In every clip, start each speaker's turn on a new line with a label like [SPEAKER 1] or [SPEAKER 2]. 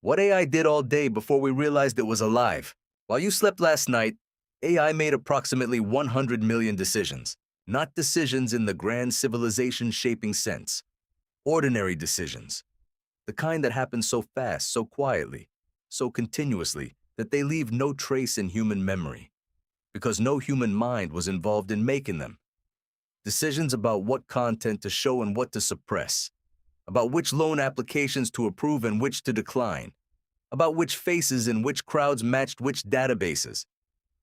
[SPEAKER 1] What AI did all day before we realized it was alive. While you slept last night, AI made approximately 100 million decisions. Not decisions in the grand civilization-shaping sense. Ordinary decisions. The kind that happen so fast, so quietly, so continuously, that they leave no trace in human memory. Because no human mind was involved in making them. Decisions about what content to show and what to suppress. About which loan applications to approve and which to decline. About which faces in which crowds matched which databases.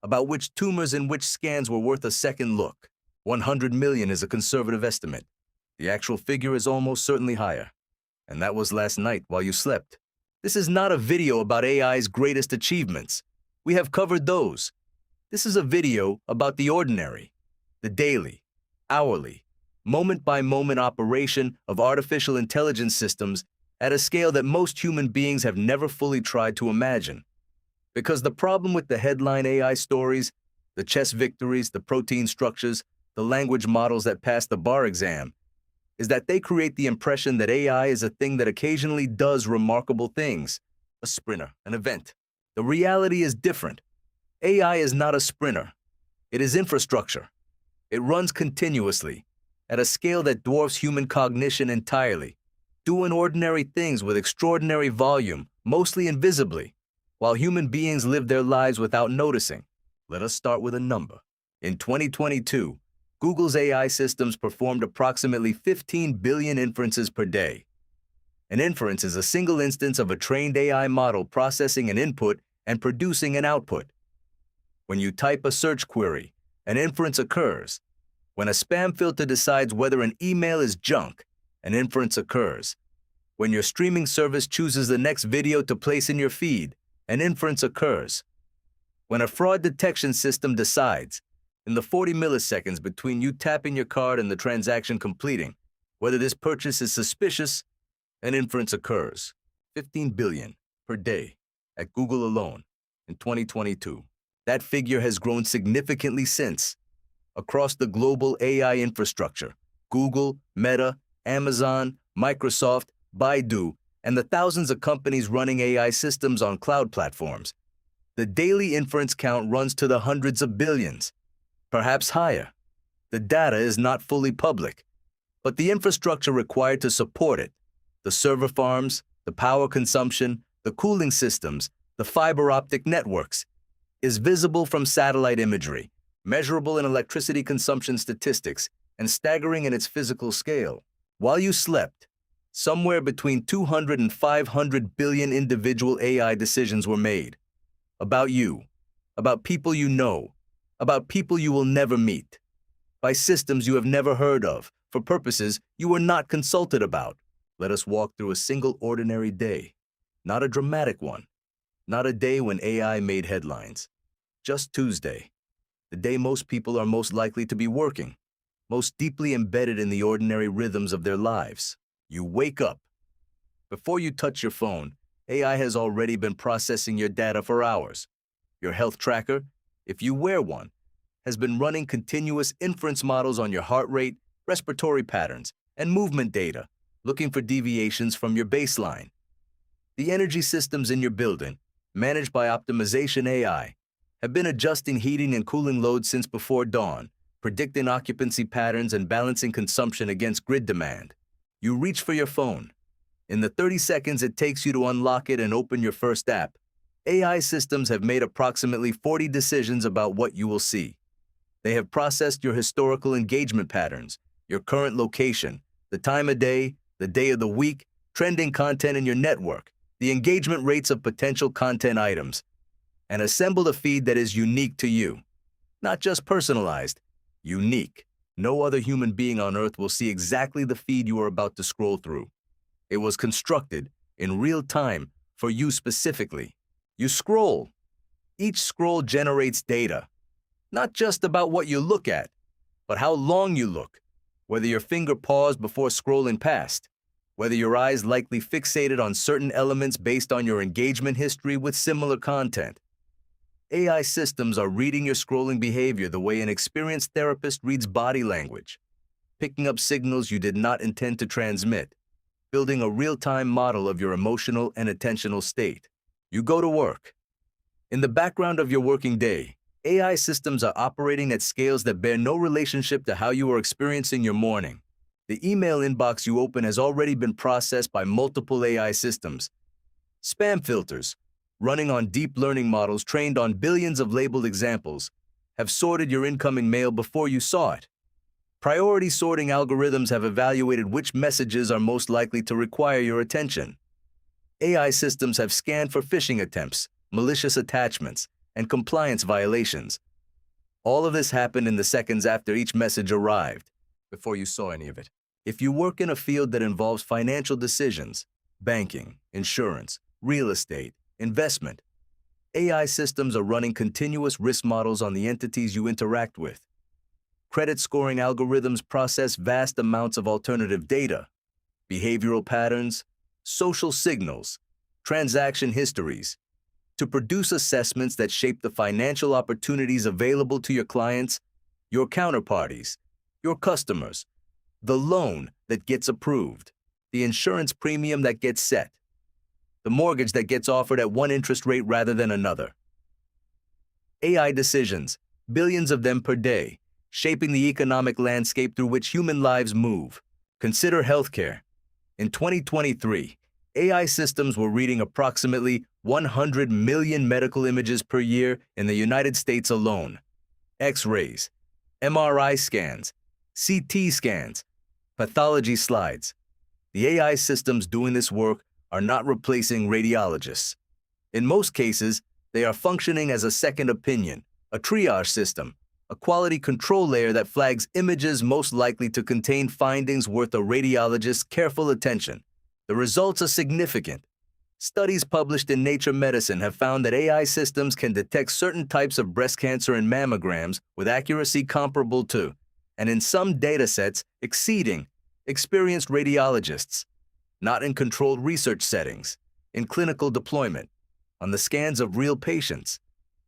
[SPEAKER 1] About which tumors in which scans were worth a second look. 100 million is a conservative estimate. The actual figure is almost certainly higher. And that was last night while you slept. This is not a video about AI's greatest achievements. We have covered those. This is a video about the ordinary, the daily, hourly, moment-by-moment operation of artificial intelligence systems at a scale that most human beings have never fully tried to imagine. Because the problem with the headline AI stories, the chess victories, the protein structures, the language models that pass the bar exam, is that they create the impression that AI is a thing that occasionally does remarkable things, a sprinter, an event. The reality is different. AI is not a sprinter. It is infrastructure. It runs continuously, at a scale that dwarfs human cognition entirely, doing ordinary things with extraordinary volume, mostly invisibly, while human beings live their lives without noticing. Let us start with a number. In 2022, Google's AI systems performed approximately 15 billion inferences per day. An inference is a single instance of a trained AI model processing an input and producing an output. When you type a search query, an inference occurs. When a spam filter decides whether an email is junk, an inference occurs. When your streaming service chooses the next video to place in your feed, an inference occurs. When a fraud detection system decides, in the 40 milliseconds between you tapping your card and the transaction completing, whether this purchase is suspicious, an inference occurs. 15 billion per day at Google alone in 2022. That figure has grown significantly since. Across the global AI infrastructure, Google, Meta, Amazon, Microsoft, Baidu, and the thousands of companies running AI systems on cloud platforms, the daily inference count runs to the hundreds of billions, perhaps higher. The data is not fully public, but the infrastructure required to support it, the server farms, the power consumption, the cooling systems, the fiber optic networks, is visible from satellite imagery, measurable in electricity consumption statistics, and staggering in its physical scale. While you slept, somewhere between 200 and 500 billion individual AI decisions were made. About you, about people you know, about people you will never meet, by systems you have never heard of, for purposes you were not consulted about. Let us walk through a single ordinary day, not a dramatic one, not a day when AI made headlines. Just Tuesday, the day most people are most likely to be working, most deeply embedded in the ordinary rhythms of their lives. You wake up. Before you touch your phone, AI has already been processing your data for hours. Your health tracker, if you wear one, has been running continuous inference models on your heart rate, respiratory patterns, and movement data, looking for deviations from your baseline. The energy systems in your building, managed by optimization AI, have been adjusting heating and cooling loads since before dawn, predicting occupancy patterns and balancing consumption against grid demand. You reach for your phone. In the 30 seconds it takes you to unlock it and open your first app, AI systems have made approximately 40 decisions about what you will see. They have processed your historical engagement patterns, your current location, the time of day, the day of the week, trending content in your network, the engagement rates of potential content items, and assembled a feed that is unique to you. Not just personalized, unique. No other human being on Earth will see exactly the feed you are about to scroll through. It was constructed in real time for you specifically. You scroll. Each scroll generates data, not just about what you look at, but how long you look, whether your finger paused before scrolling past, whether your eyes likely fixated on certain elements based on your engagement history with similar content. AI systems are reading your scrolling behavior the way an experienced therapist reads body language, picking up signals you did not intend to transmit, building a real-time model of your emotional and attentional state. You go to work. In the background of your working day, AI systems are operating at scales that bear no relationship to how you are experiencing your morning. The email inbox you open has already been processed by multiple AI systems. Spam filters, running on deep learning models trained on billions of labeled examples, have sorted your incoming mail before you saw it. Priority sorting algorithms have evaluated which messages are most likely to require your attention. AI systems have scanned for phishing attempts, malicious attachments, and compliance violations. All of this happened in the seconds after each message arrived, before you saw any of it. If you work in a field that involves financial decisions, banking, insurance, real estate, investment, AI systems are running continuous risk models on the entities you interact with. Credit scoring algorithms process vast amounts of alternative data, behavioral patterns, social signals, transaction histories, to produce assessments that shape the financial opportunities available to your clients, your counterparties, your customers, the loan that gets approved, the insurance premium that gets set, the mortgage that gets offered at one interest rate rather than another. AI decisions, billions of them per day, shaping the economic landscape through which human lives move. Consider healthcare. In 2023, AI systems were reading approximately 100 million medical images per year in the United States alone. X-rays, MRI scans, CT scans, pathology slides. The AI systems doing this work are not replacing radiologists. In most cases, they are functioning as a second opinion, a triage system, a quality control layer that flags images most likely to contain findings worth a radiologist's careful attention. The results are significant. Studies published in Nature Medicine have found that AI systems can detect certain types of breast cancer in mammograms with accuracy comparable to, and in some datasets, exceeding, experienced radiologists. Not in controlled research settings, in clinical deployment, on the scans of real patients.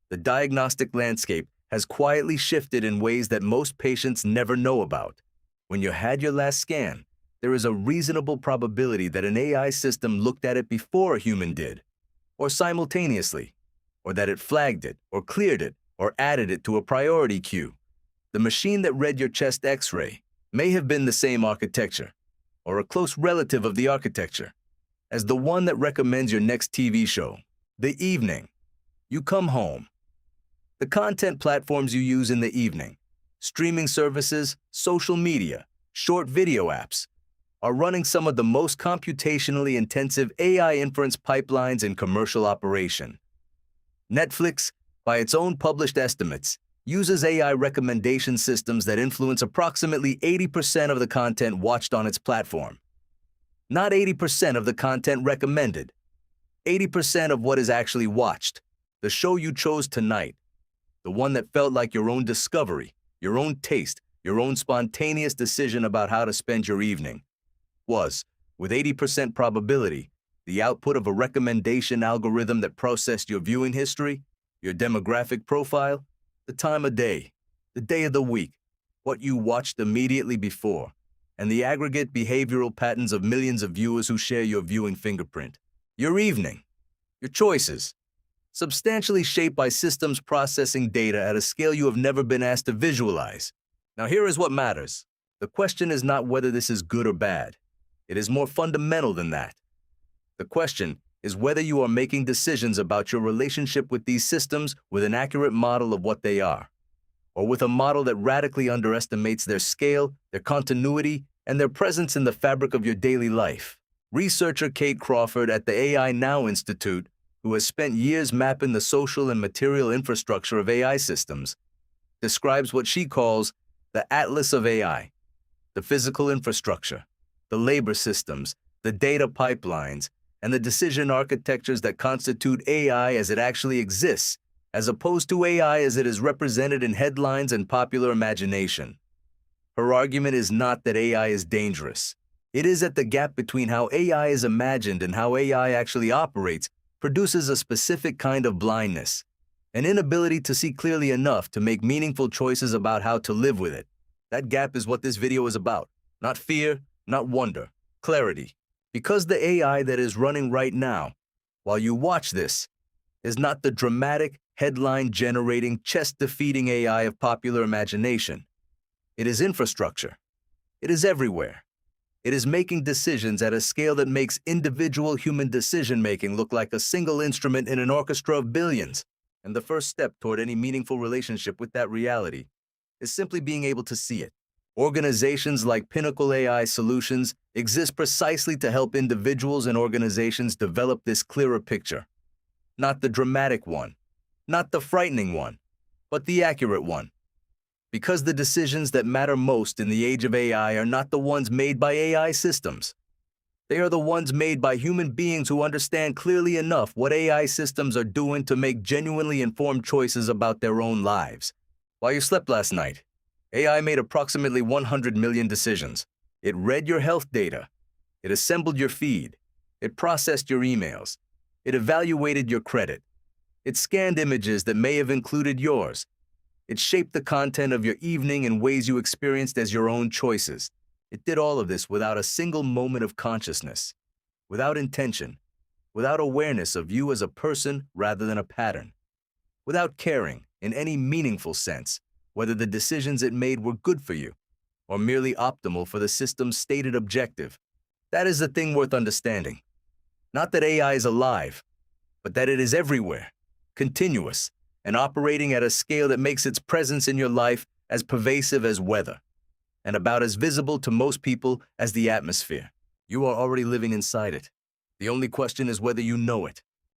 [SPEAKER 1] The diagnostic landscape has quietly shifted in ways that most patients never know about. When you had your last scan, there is a reasonable probability that an AI system looked at it before a human did, or simultaneously, or that it flagged it, or cleared it, or added it to a priority queue. The machine that read your chest X-ray may have been the same architecture, or a close relative of the architecture, as the one that recommends your next TV show. The evening. You come home. The content platforms you use in the evening, streaming services, social media, short video apps, are running some of the most computationally intensive AI inference pipelines in commercial operation. Netflix, by its own published estimates, uses AI recommendation systems that influence approximately 80% of the content watched on its platform. Not 80% of the content recommended. 80% of what is actually watched. The show you chose tonight. The one that felt like your own discovery, your own taste, your own spontaneous decision about how to spend your evening, was, with 80% probability, the output of a recommendation algorithm that processed your viewing history, your demographic profile, the time of day, the day of the week, what you watched immediately before, and the aggregate behavioral patterns of millions of viewers who share your viewing fingerprint. Your evening, your choices, substantially shaped by systems processing data at a scale you have never been asked to visualize. Now here is what matters. The question is not whether this is good or bad. It is more fundamental than that. The question is whether you are making decisions about your relationship with these systems with an accurate model of what they are, or with a model that radically underestimates their scale, their continuity, and their presence in the fabric of your daily life. Researcher Kate Crawford at the AI Now Institute, who has spent years mapping the social and material infrastructure of AI systems, describes what she calls the Atlas of AI, the physical infrastructure, the labor systems, the data pipelines, and the decision architectures that constitute AI as it actually exists, as opposed to AI as it is represented in headlines and popular imagination. Her argument is not that AI is dangerous. It is that the gap between how AI is imagined and how AI actually operates produces a specific kind of blindness, an inability to see clearly enough to make meaningful choices about how to live with it. That gap is what this video is about. Not fear, not wonder, clarity. Because the AI that is running right now, while you watch this, is not the dramatic, headline-generating, chest-defeating AI of popular imagination. It is infrastructure. It is everywhere. It is making decisions at a scale that makes individual human decision-making look like a single instrument in an orchestra of billions. And the first step toward any meaningful relationship with that reality is simply being able to see it. Organizations like Pinnacle AI Solutions exist precisely to help individuals and organizations develop this clearer picture. Not the dramatic one, not the frightening one, but the accurate one. Because the decisions that matter most in the age of AI are not the ones made by AI systems. They are the ones made by human beings who understand clearly enough what AI systems are doing to make genuinely informed choices about their own lives. While you slept last night, AI made approximately 100 million decisions. It read your health data. It assembled your feed. It processed your emails. It evaluated your credit. It scanned images that may have included yours. It shaped the content of your evening in ways you experienced as your own choices. It did all of this without a single moment of consciousness, without intention, without awareness of you as a person rather than a pattern, without caring, in any meaningful sense, whether the decisions it made were good for you or merely optimal for the system's stated objective. That is the thing worth understanding. Not that AI is alive, but that it is everywhere, continuous, and operating at a scale that makes its presence in your life as pervasive as weather, and about as visible to most people as the atmosphere. You are already living inside it. The only question is whether you know it.